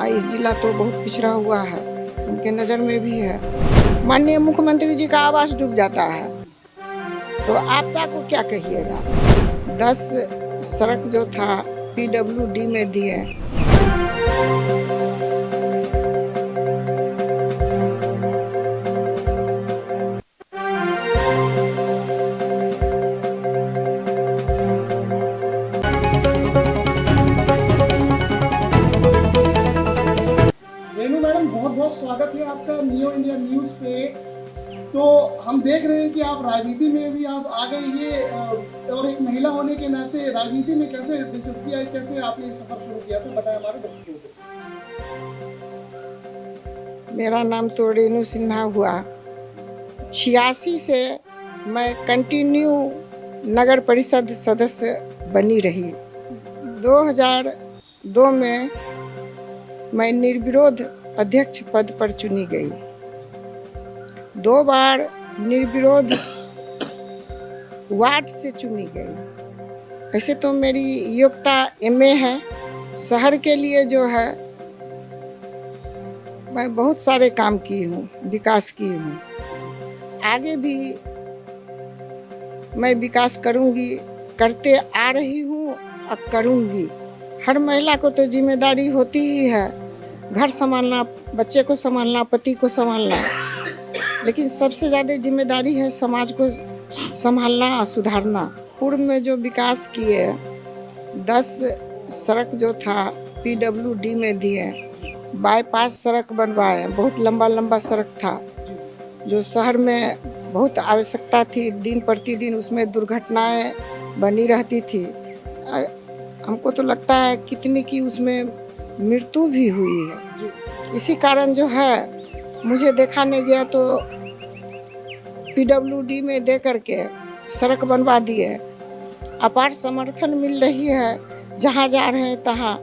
इस जिला तो बहुत पिछड़ा हुआ है, उनके नज़र में भी है। माननीय मुख्यमंत्री जी का आवास डूब जाता है तो आपदा को क्या कहिएगा। 10 सड़क जो था PWD में दिए। रेनू मैडम, बहुत बहुत स्वागत है आपका नियो इंडिया न्यूज़ पे। तो हम देख रहे हैं कि आप राजनीति में भी आप आ गए, ये और एक महिला होने के नाते राजनीति में कैसे दिलचस्पी आई, कैसे आपने सफर शुरू किया, तो बताएं हमारे दर्शकों को। मेरा नाम तो रेनू सिन्हा हुआ। 86 से मैं कंटिन्यू नगर परिषद सदस्य बनी रही। 2002 में मैं निर्विरोध अध्यक्ष पद पर चुनी गई। 2 बार निर्विरोध वार्ड से चुनी गई। ऐसे तो मेरी योग्यता MA है। शहर के लिए जो है मैं बहुत सारे काम की हूँ, विकास की हूँ। आगे भी मैं विकास करूँगी, करते आ रही हूँ और करूँगी। हर महिला को तो जिम्मेदारी होती ही है, घर संभालना, बच्चे को संभालना, पति को संभालना, लेकिन सबसे ज़्यादा जिम्मेदारी है समाज को संभालना और सुधारना। पूर्व में जो विकास किए, 10 सड़क जो था PWD में दिए, बाईपास सड़क बनवाए, बहुत लंबा लंबा सड़क था जो शहर में बहुत आवश्यकता थी। दिन प्रतिदिन उसमें दुर्घटनाएं बनी रहती थी। हमको तो लगता है कितनी की उसमें मृत्यु भी हुई है। इसी कारण जो है मुझे देखा नहीं गया तो PWD में दे करके सड़क बनवा दिए। अपार समर्थन मिल रही है, जहाँ जा रहे हैं तहाँ।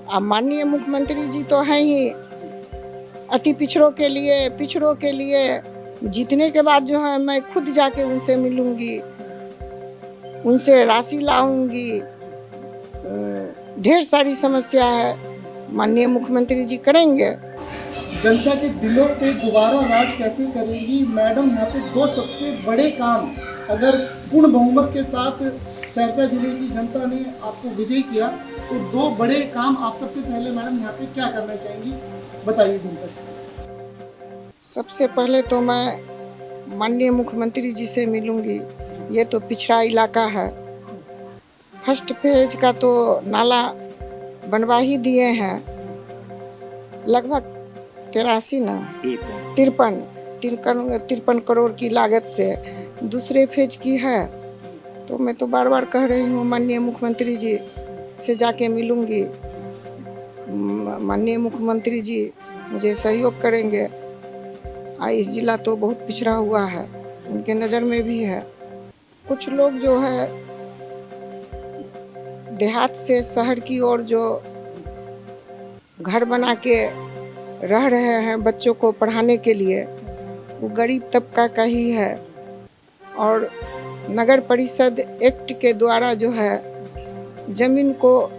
अब माननीय मुख्यमंत्री जी तो हैं ही अति पिछड़ों के लिए जीतने के बाद जो है मैं खुद जाके उनसे मिलूंगी, उनसे राशि लाऊंगी। ढेर सारी समस्या है, माननीय मुख्यमंत्री जी करेंगे। जनता के दिलों पे दोबारा राज कैसे करेगी मैडम? यहाँ पे 2 सबसे बड़े काम, अगर पूर्ण बहुमत के साथ सहरसा जिले की जनता ने आपको विजयी किया तो 2 बड़े काम आप सबसे पहले मैडम यहाँ पे क्या करना चाहेंगी, बताइए जनता को। सबसे पहले तो मैं माननीय मुख्यमंत्री जी से मिलूंगी। ये तो पिछड़ा इलाका है। फर्स्ट फेज का तो नाला बनवा ही दिए हैं, लगभग 53 करोड़ की लागत से। दूसरे फेज की है तो मैं तो बार बार कह रही हूँ माननीय मुख्यमंत्री जी से जाके मिलूंगी। माननीय मुख्यमंत्री जी मुझे सहयोग करेंगे। इस जिला तो बहुत पिछड़ा हुआ है, उनके नज़र में भी है। कुछ लोग जो है देहात से शहर की ओर जो घर बना के रह रहे हैं बच्चों को पढ़ाने के लिए, वो गरीब तबका का ही है। और नगर परिषद एक्ट के द्वारा जो है ज़मीन को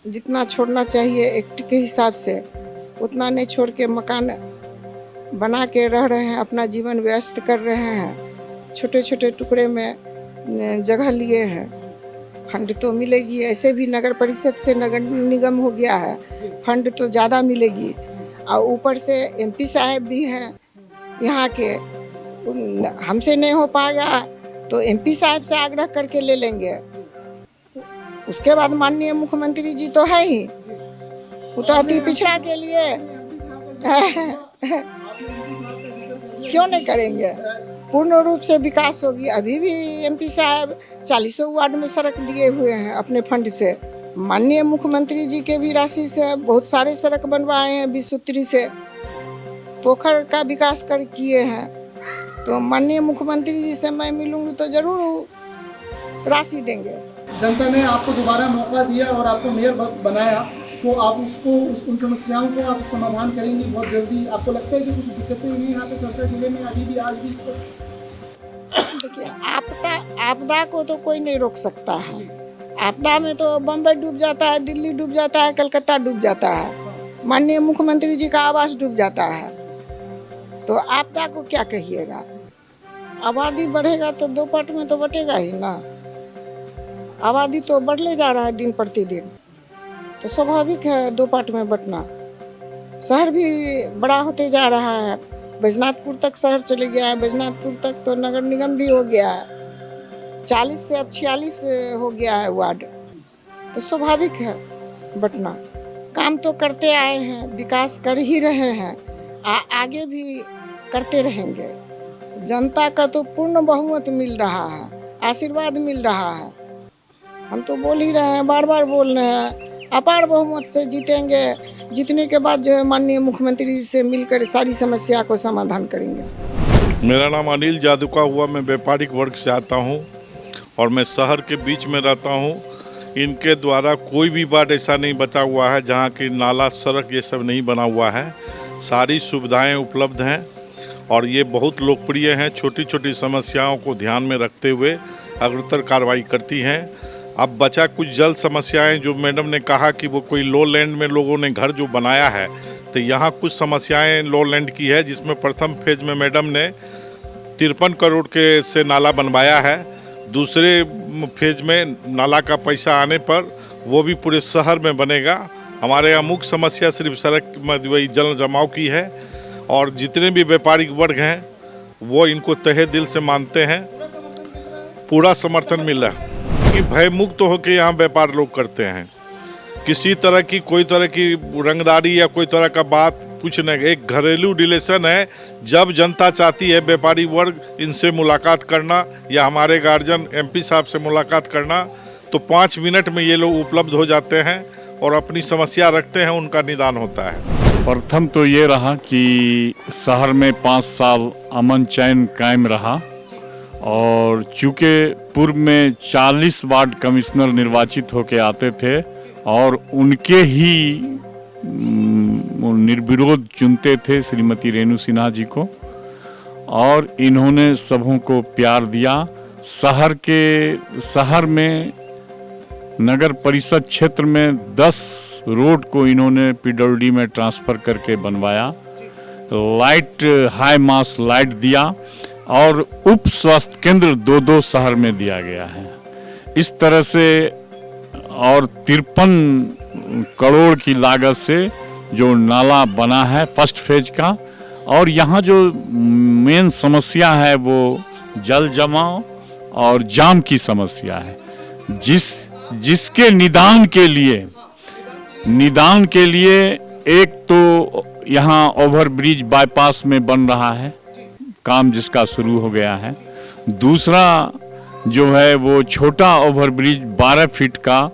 जितना छोड़ना चाहिए एक्ट के हिसाब से उतना नहीं छोड़ के मकान बना के रह रहे हैं, अपना जीवन व्यस्त कर रहे हैं। छोटे छोटे टुकड़े में जगह लिए हैं। फंड तो मिलेगी, ऐसे भी नगर परिषद से नगर निगम हो गया है, फंड तो ज़्यादा मिलेगी। और ऊपर से MP साहब भी हैं यहाँ के, हमसे नहीं हो पाएगा तो MP साहब से आग्रह करके ले लेंगे। उसके बाद माननीय मुख्यमंत्री जी तो है ही, वो तो अति पिछड़ा के लिए क्यों नहीं करेंगे। पूर्ण रूप से विकास होगी। अभी भी MP साहब 40 वार्ड में सड़क दिए हुए हैं अपने फंड से। माननीय मुख्यमंत्री जी के भी राशि से बहुत सारे सड़क बनवाए हैं। 20 सूत्री से पोखर का विकास कर किए हैं। तो माननीय मुख्यमंत्री जी से मैं मिलूंगी तो जरूर राशि देंगे। जनता ने आपको दोबारा मौका दिया और आपको मेयर बनाया, तो आप उन समस्याओं को आप समाधान करेंगी बहुत जल्दी। आपको लगता है कि कुछ दिक्कतें हैं यहाँ पे सरसा जिले में अभी भी, आज भी? देखिए, आपदा को तो कोई नहीं रोक सकता है। आपदा में तो बम्बई डूब जाता है, दिल्ली डूब जाता है, कलकत्ता डूब जाता है। माननीय मुख्यमंत्री जी का आवास डूब जाता है तो आपदा को क्या कहिएगा। आबादी बढ़ेगा तो दो पार्ट में तो बटेगा ही ना। आबादी तो बढ़ले जा रहा है दिन प्रतिदिन, तो स्वाभाविक है दो पार्ट में बंटना। शहर भी बड़ा होते जा रहा है, बैजनाथपुर तक शहर चले गया है, बैजनाथपुर तक तो नगर निगम भी हो गया है, 40 से अब 46 हो गया है वार्ड, तो स्वाभाविक है बंटना। काम तो करते आए हैं, विकास कर ही रहे हैं, आगे भी करते रहेंगे। जनता का तो पूर्ण बहुमत मिल रहा है, आशीर्वाद मिल रहा है। हम तो बोल ही रहे हैं, बार बार बोल रहे हैं, अपार बहुमत से जीतेंगे। जीतने के बाद जो है माननीय मुख्यमंत्री जी से मिलकर सारी समस्या को समाधान करेंगे। मेरा नाम अनिल जादुका हुआ, मैं व्यापारिक वर्ग से आता हूँ और मैं शहर के बीच में रहता हूँ। इनके द्वारा कोई भी वार्ड ऐसा नहीं बचा हुआ है जहाँ की नाला, सड़क ये सब नहीं बना हुआ है। सारी सुविधाएं उपलब्ध हैं और ये बहुत लोकप्रिय हैं। छोटी छोटी समस्याओं को ध्यान में रखते हुए अग्रतर कार्रवाई करती हैं। अब बचा कुछ जल समस्याएं, जो मैडम ने कहा कि वो कोई लो लैंड में लोगों ने घर जो बनाया है, तो यहाँ कुछ समस्याएं लो लैंड की है, जिसमें प्रथम फेज में मैडम ने 53 करोड़ के से नाला बनवाया है। दूसरे फेज में नाला का पैसा आने पर वो भी पूरे शहर में बनेगा। हमारे यहाँ मुख्य समस्या सिर्फ सड़क में वही जल जमाव की है और जितने भी व्यापारिक वर्ग हैं वो इनको तहे दिल से मानते हैं। पूरा समर्थन मिल रहा है कि भय मुक्त होकर यहाँ व्यापार लोग करते हैं। किसी तरह की कोई तरह की रंगदारी या कोई तरह का बात कुछ नहीं। एक घरेलू रिलेशन है। जब जनता चाहती है व्यापारी वर्ग इनसे मुलाकात करना या हमारे गार्जियन एमपी साहब से मुलाकात करना, तो 5 मिनट में ये लोग उपलब्ध हो जाते हैं और अपनी समस्या रखते हैं, उनका निदान होता है। प्रथम तो ये रहा कि शहर में 5 साल अमन चैन कायम रहा और चूँकि पूर्व में 40 वार्ड कमिश्नर निर्वाचित होकर आते थे और उनके ही निर्विरोध चुनते थे श्रीमती रेणु सिन्हा जी को, और इन्होंने सबों को प्यार दिया। शहर में नगर परिषद क्षेत्र में 10 रोड को इन्होंने पीडब्ल्यूडी में ट्रांसफ़र करके बनवाया। लाइट, हाई मास लाइट दिया और उप स्वास्थ्य केंद्र 2-2 शहर में दिया गया है। इस तरह से और 53 करोड़ की लागत से जो नाला बना है फर्स्ट फेज का। और यहाँ जो मेन समस्या है वो जल जमाव और जाम की समस्या है, जिसके निदान के लिए एक तो यहाँ ओवरब्रिज बाईपास में बन रहा है, काम जिसका शुरू हो गया है। दूसरा जो है वो छोटा ओवरब्रिज 12 फीट का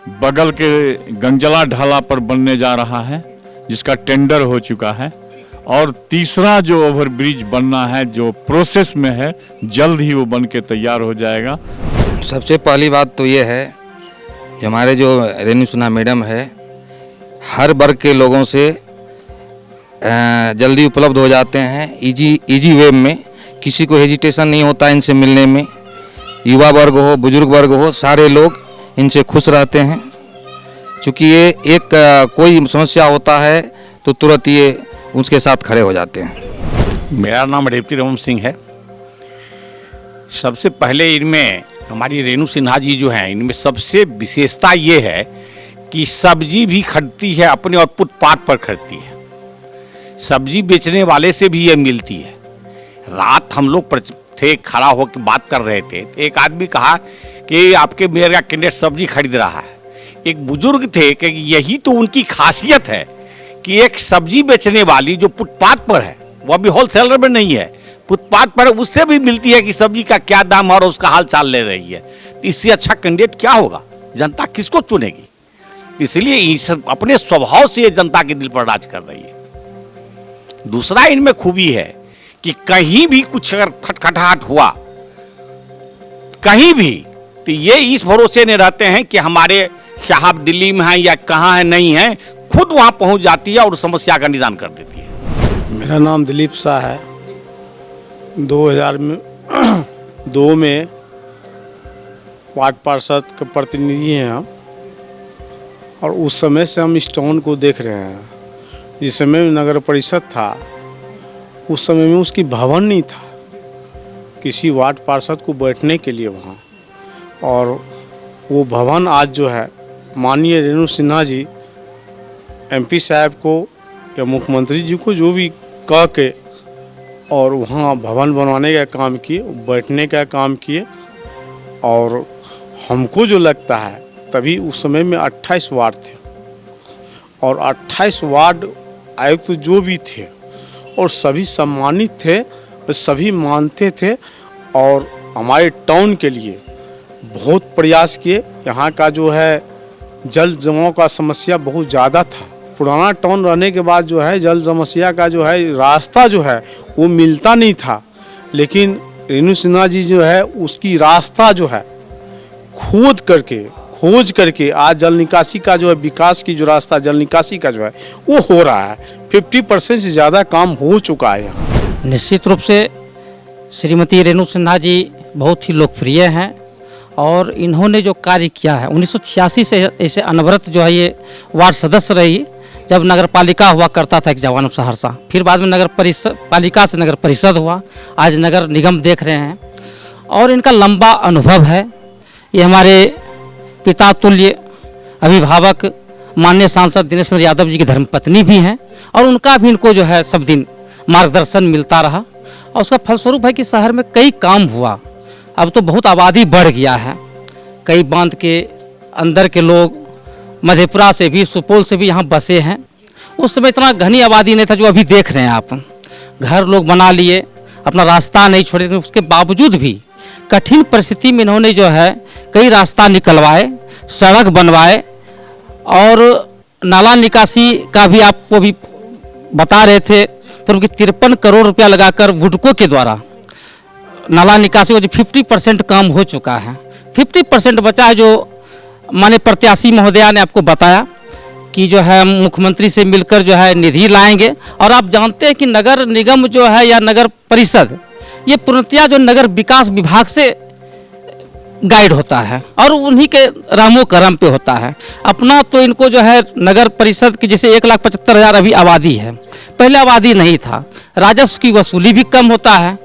बगल के गंजला ढाला पर बनने जा रहा है, जिसका टेंडर हो चुका है। और तीसरा जो ओवरब्रिज बनना है जो प्रोसेस में है, जल्द ही वो बन के तैयार हो जाएगा। सबसे पहली बात तो ये है कि हमारे जो रेणु सिन्हा मैडम है, हर वर्ग के लोगों से जल्दी उपलब्ध हो जाते हैं, इजी वे में। किसी को हेजिटेशन नहीं होता इनसे मिलने में। युवा वर्ग हो, बुजुर्ग वर्ग हो, सारे लोग इनसे खुश रहते हैं। क्योंकि ये एक कोई समस्या होता है तो तुरंत ये उसके साथ खड़े हो जाते हैं। मेरा नाम रेवती रमन सिंह है। सबसे पहले इनमें हमारी रेणु सिन्हा जी जो हैं, इनमें सबसे विशेषता ये है कि सब्जी भी खरीदती है अपने और फुटपाथ पर खरीदती है। सब्जी बेचने वाले से भी ये मिलती है। रात हम लोग थे, खड़ा होकर बात कर रहे थे, एक आदमी कहा कि आपके मेयर का कैंडिडेट सब्जी खरीद रहा है। एक बुजुर्ग थे कि यही तो उनकी खासियत है कि एक सब्जी बेचने वाली जो फुटपाथ पर है, वह भी होलसेलर में नहीं है, फुटपाथ पर, उससे भी मिलती है कि सब्जी का क्या दाम और उसका हाल चाल ले रही है। तो इससे अच्छा कैंडिडेट क्या होगा? जनता किसको चुनेगी? इसलिए अपने स्वभाव से ये जनता के दिल पर राज कर रही है। दूसरा इनमें खूबी है कि कहीं भी कुछ अगर खटखटाहट हुआ कहीं भी, तो ये इस भरोसे नहीं रहते हैं कि हमारे साहब दिल्ली में हैं या कहाँ है, नहीं है, खुद वहाँ पहुँच जाती है और समस्या का निदान कर देती है। मेरा नाम दिलीप शाह है। 2002 में वार्ड पार्षद के प्रतिनिधि हैं हम, और उस समय से हम इस टाउन को देख रहे हैं। जिस समय में नगर परिषद था उस समय में उसकी भवन नहीं था किसी वार्ड पार्षद को बैठने के लिए वहाँ, और वो भवन आज जो है माननीय रेणु सिन्हा जी एमपी साहब को या मुख्यमंत्री जी को जो भी कह के और वहाँ भवन बनवाने का काम किए, बैठने का काम किए। और हमको जो लगता है तभी उस समय में 28 वार्ड थे और 28 वार्ड आयुक्त जो भी थे और सभी सम्मानित थे और सभी मानते थे और हमारे टाउन के लिए बहुत प्रयास किए। यहाँ का जो है जल जमाव का समस्या बहुत ज़्यादा था। पुराना टाउन रहने के बाद जो है जल समस्या का जो है रास्ता जो है वो मिलता नहीं था, लेकिन रेणु सिन्हा जी जो है उसकी रास्ता जो है खोज करके आज जल निकासी का जो है विकास की जो रास्ता जल निकासी का जो है वो हो रहा है। 50% से ज़्यादा काम हो चुका है यहाँ। निश्चित रूप से श्रीमती रेणु सिन्हा जी बहुत ही लोकप्रिय हैं और इन्होंने जो कार्य किया है 1986 से ऐसे अनवरत जो है ये वार्ड सदस्य रही, जब नगर पालिका हुआ करता था एक जवान सहरसा, फिर बाद में नगर परिषद पालिका से नगर परिषद हुआ, आज नगर निगम देख रहे हैं और इनका लंबा अनुभव है। ये हमारे पिता तुल्य अभिभावक माननीय सांसद दिनेश चंद्र यादव जी की धर्मपत्नी भी हैं और उनका भी इनको जो है सब दिन मार्गदर्शन मिलता रहा और उसका फलस्वरूप है कि शहर में कई काम हुआ। अब तो बहुत आबादी बढ़ गया है, कई बांध के अंदर के लोग मधेपुरा से भी सुपौल से भी यहाँ बसे हैं। उस समय इतना घनी आबादी नहीं था जो अभी देख रहे हैं आप। घर लोग बना लिए, अपना रास्ता नहीं छोड़े, उसके बावजूद भी कठिन परिस्थिति में इन्होंने जो है कई रास्ता निकलवाए, सड़क बनवाए और नाला निकासी का भी आपको भी बता रहे थे, तो उनकी 53 करोड़ रुपया लगाकर वुडको के द्वारा नाला निकासी का जो 50% काम हो चुका है, 50% बचा है जो माननीय प्रत्याशी महोदया ने आपको बताया कि जो है मुख्यमंत्री से मिलकर जो है निधि लाएंगे। और आप जानते हैं कि नगर निगम जो है या नगर परिषद ये पूर्णतया जो नगर विकास विभाग से गाइड होता है और उन्हीं के रामो करम पे होता है। अपना तो इनको जो है नगर परिषद की जैसे 1,75,000 अभी आबादी है, पहले आबादी नहीं था, राजस्व की वसूली भी कम होता है